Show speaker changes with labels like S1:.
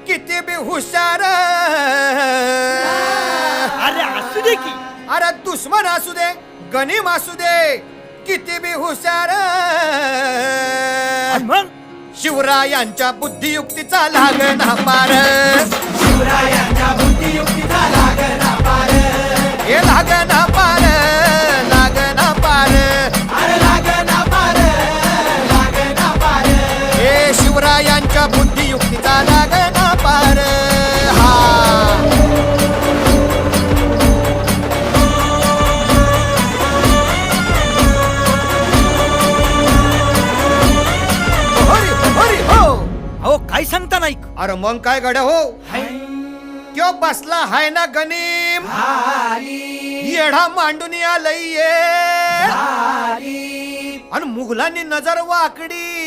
S1: किती बी हुशार
S2: अरे असू दे की.
S1: अरे दुश्मन असू दे गनिम असू दे किती बी हुशार
S2: आणि मग
S1: शिवरायांच्या बुद्धियुक्तीचा लागना पार
S3: शिवरायांच्या बुद्धियुक्तीचा लागना पार.
S1: हे लागना पार लागना पार
S3: अरे लागना पार, लागना पार.
S1: हे शिवरायांच्या बुद्धियुक्तीचा लागना पार हा हरी हरी हो
S2: अहो काय सांगता नाही.
S1: अरे मग काय गड्या हो क्यों बसला हाय ना गनीम
S3: आली,
S1: येढा मांडून आलंय
S3: आली.
S1: आणि मुघलांनी नजर वाकडी